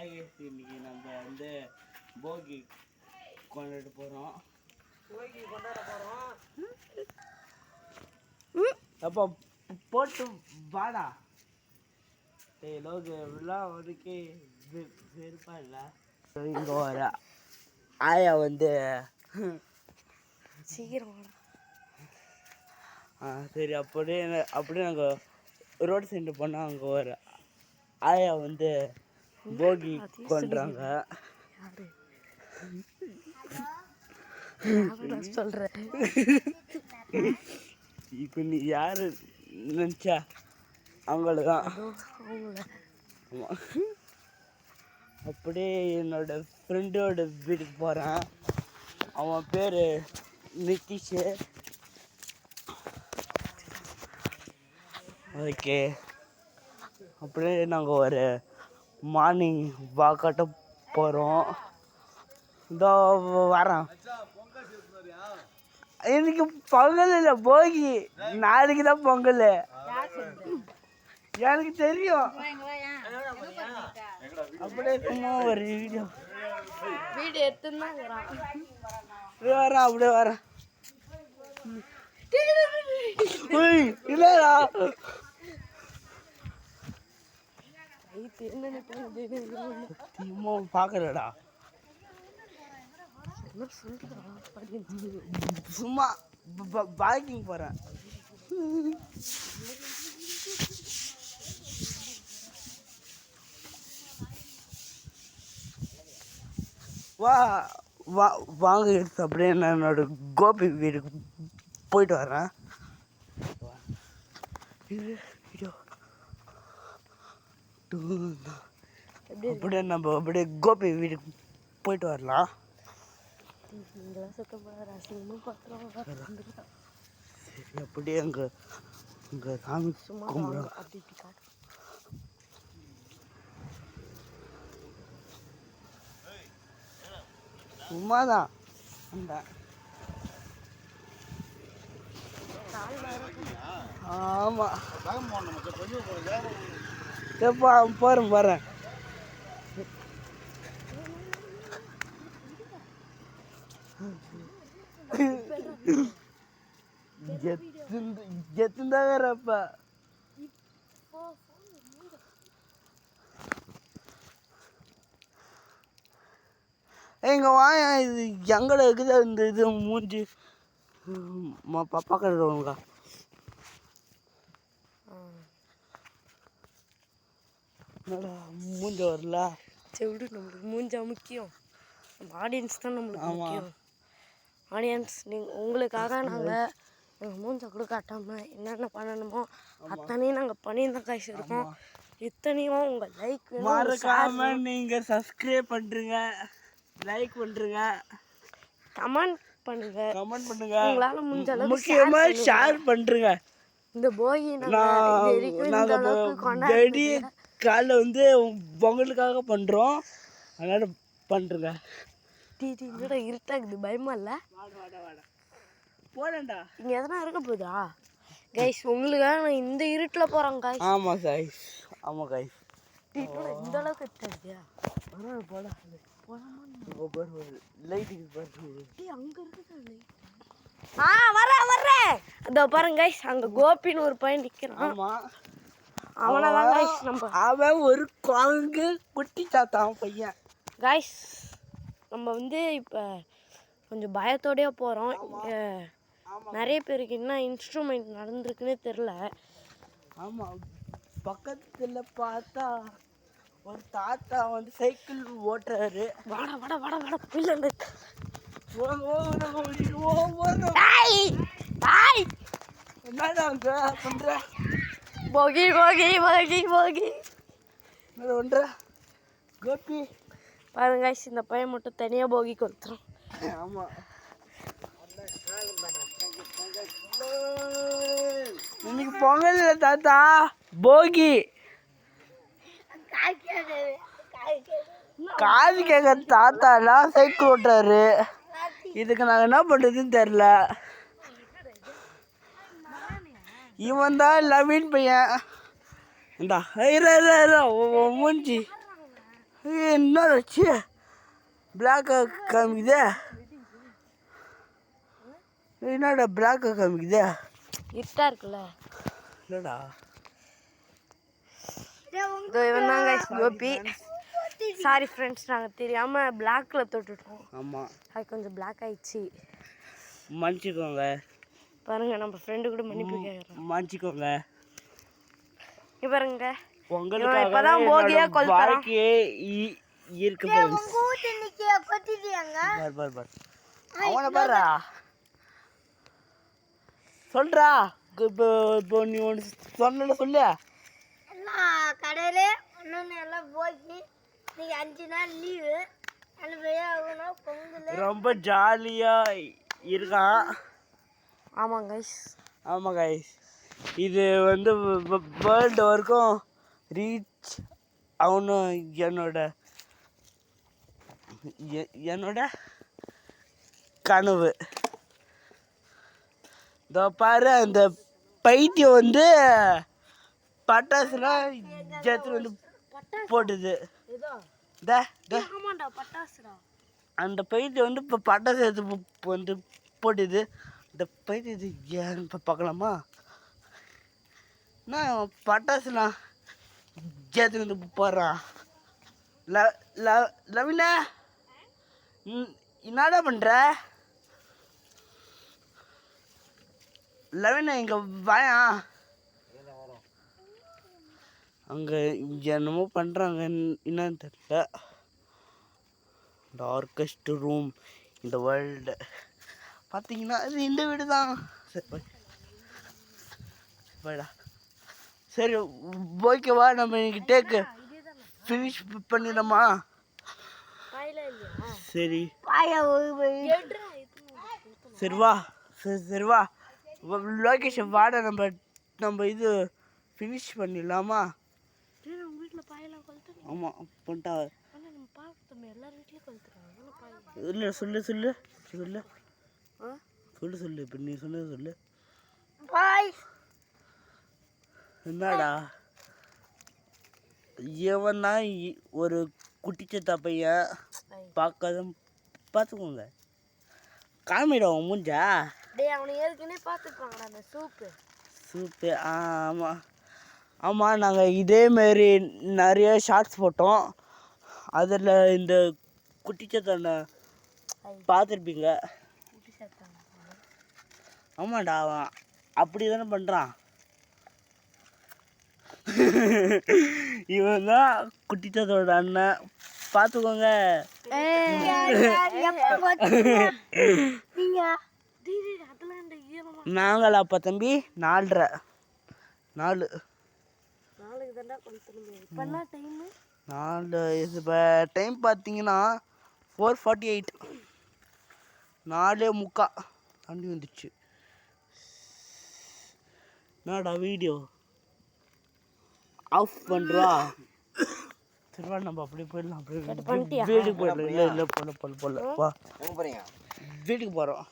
இன்னைக்கு நம்ம வந்து போகி கொண்டாட போகிறோம். அப்போ போட்டு வாடா. லோகு எல்லாம் ஒதுக்கி வெறுப்பா இல்லை. இங்கே வர ஆயா வந்து சீக்கிரம் சரி அப்படியே நாங்கள் ரோடு சைடு போனால் அங்கே வர ஆயா வந்து போகி கொண்டுறாங்க. சொல்கிறேன் இப்போ நீ யார் நினச்சா அவங்களதான். ஆமாம். அப்படியே என்னோட ஃப்ரெண்டோட வீட்டுக்கு போகிறேன். அவன் பேர் நிதிஷ். ஓகே, அப்படியே நாங்கள் ஒரு மார்னிங் வாக்காட்ட போகிறோம். இதோ வரேன். இன்னைக்கு பொங்கல் இல்லை, போகி. நாளைக்கு தான் பொங்கல். எனக்கு தெரியும். அப்படியே சும்மா ஒரு வீடியோ எடுத்துன்னா வரேன். அப்படியே வரேன். இல்லடா பார்க்கலடா, சும்மா பைக்கிங் போகிறேன். வாங்க எடுத்து அப்படியே நான் என்னோட கோபி வீட்டுக்கு போயிட்டு வரேன். அப்படியே நம்ம அப்படியே கோபி வீட்டுக்கு போயிட்டு வரலாம். அப்படியே அங்கே சாமி கும்பிடுறோம். சும்மாதான். ஆமா, போறேன். எத்தனை வேறப்ப எங்க வாயா, இது எங்கட இருக்குது இந்த இது மூஞ்சி பக்கங்க. மூஞ்ச வரல. செவிடு நம்மளுக்கு மூஞ்சா முக்கியம். நம்ம ஆடியன்ஸ் தான் நம்மளுக்கு முக்கியம். ஆடியன்ஸ் உங்களுக்காக நாங்கள் மூஞ்சை கூட காட்டாமல் என்னென்ன பண்ணணுமோ அத்தனையும் நாங்கள் பண்ணியிருந்தோம். காய்ச்சி இருக்கோம். இத்தனையும் உங்கள் லைக் மறக்காம நீங்கள் சப்ஸ்கிரைப் பண்ணுறீங்க, லைக் பண்ணுறீங்க, கமெண்ட் பண்ணுங்க. உங்களால் முடிஞ்ச அளவுக்கு முக்கியமாக ஷேர் பண்ணுறீங்க. இந்த போகி நாங்கள் காலைல வந்து பொங்கலுக்காக பண்ணுறோம், அதனால் பண்ணுறேங்க. கூட இருட்டாக்குது, பயமா இல்லை? போடா, இங்கே எதனா இருக்க போகுதா கைஸ்? உங்களுக்காக நான் இந்த இருட்டில் போகிறேன் காய்ஸ். ஆமாம் கைஸ், ஆமாம் கைஸ். இந்த அளவுக்கு இருட்டாக்குதியா? போடா, லைட்டுக்கு அங்கே இருக்குது. வரேன். இதோ பாருங்க கைஸ், அங்கே கோபின்னு ஒரு பையன் நிற்கிறான். ஆமாம், அவனை தான் கைஸ் நம்ம. அவன் ஒரு குழங்கு குட்டி சாத்தான் பையன். கைஸ் நம்ம வந்து இப்போ கொஞ்சம் பயத்தோடய போகிறோம். நிறைய பேருக்கு என்ன இன்ஸ்ட்ருமெண்ட் நடந்திருக்குன்னே தெரில. ஆமாம், பக்கத்தில் பார்த்தா ஒரு தாத்தா வந்து சைக்கிள் ஓட்டுறாரு. வாடா பிள்ளை என்னடா அங்கே பண்ணுற? போகி ஒன்ற கோபி பாருங்க கைஸ், இந்த பையன் மட்டும் தனியாக போகி கொடுத்துரும். ஆமாம், இன்னைக்கு பொங்கல் இல்லை தாத்தா, போகி. காது கேட்க தாத்தாலாம் சைக்கிள் ஓட்டுறாரு. இதுக்கு நாங்கள் என்ன பண்ணுறதுன்னு தெரில. இவன் தான் லவீன் பையன். இந்தா மூஞ்சி என்னடாச்சு பிளாக்காக காமிக்குதே, என்னடா பிளாக்காக காமிக்குதே? இருட்டா இருக்குல்ல. இல்லைடா. இவன் தாங்க கோபி. சாரி ஃப்ரெண்ட்ஸ், நாங்கள் தெரியாமல் பிளாக்கில் தொட்டுட்டோம். ஆமாம், அது கொஞ்சம் பிளாக் ஆயிடுச்சு, மன்னிச்சிக்கோங்க. பாருங்க நம்ம ஃப்ரெண்டு கூட மன்னிப்பு கேட்குறோம். மன்னிச்சிக்கோங்க. இங்கே பாருங்க, உங்களுக்காக இப்போதான் போகியே கொளுத்துறான். வாழ்க்கையே இருக்கு. அவனை பாரா சொல்றா. இப்போ நீ ஒன்று சொன்ன சொல்லு. கடையில ஒன்று எல்லாம் போய் நீங்கள் 5 நாள் லீவு ரொம்ப ஜாலியா இருக்கான். ஆமாம் கைஸ். ஆமாம் கைஸ், இது வந்து வேர்ல்டு வரைக்கும் ரீச் ஆகணும் என்னோட கனவு. இதோ பாரு, அந்த பைத்தியம் வந்து பட்டாசுலாம் ஜெத்து வந்து போட்டுது. அந்த பைத்தியம் வந்து இப்போ பட்டாசு எடுத்து வந்து போட்டுது. இந்த பைத்தியத்தை ஏன் இப்போ பார்க்கலாமா? நான் பட்டாசுலாம் ஜெத்து வந்து போடுறான். லவினா, என்னடா பண்ணுற? லவினா இங்கே வாயா. அங்கே என்னமோ பண்ணுறாங்க, என்னன்னு தெரியல. டார்க்கஸ்ட் ரூம் இந்த வேர்ல்டு பார்த்தீங்கன்னா அது இந்த வீடு தான். சரி போய்டா. சரி ஓகேவா, நம்ம இன்னைக்கு டேக்கு ஃபினிஷ் பண்ணிடலாமா? சரி சரி வா, சரி வா லொகேஷன் வாடா, நம்ம இது ஃபினிஷ் பண்ணிடலாமா? ஆமாம் பண்ணிட்டா. இல்லை சொல்லு சொல்லு சொல்லு சொல்லு சொல்லு இப்போ நீ சொன்னது சொல்லு. என்னடா இவன் தான் ஒரு குட்டிச்சத்தா பையன், பார்க்காத பார்த்துக்கோங்க. காமிடா அவன் மூஞ்சா. அவனை ஏற்கனவே பார்த்துப்பாங்கடா அந்த சூப்பு. ஆமாம் ஆமாம், நாங்கள் இதேமாரி நிறைய ஷார்ட்ஸ் போட்டோம். அதில் இந்த குட்டிச்சத்தான பார்த்துருப்பீங்க. ஆமாண்டா, அவன் அப்படி தானே பண்ணுறான். இவன் தான் குட்டிச்சத்தோட அண்ணன், பார்த்துக்கோங்க. நாங்கள் அப்போ தம்பி 4:30 4 இப்போ டைம் பார்த்தீங்கன்னா 4:48 4:45 தண்ணி வந்துச்சு. என்னடா வீடியோ ஆஃப் பண்ணுறா? திருவா நம்ம அப்படியே போயிடலாம். அப்படியே வீட்டுக்கு போயிடலாம். இல்லை போல வா வீட்டுக்கு போகிறோம்.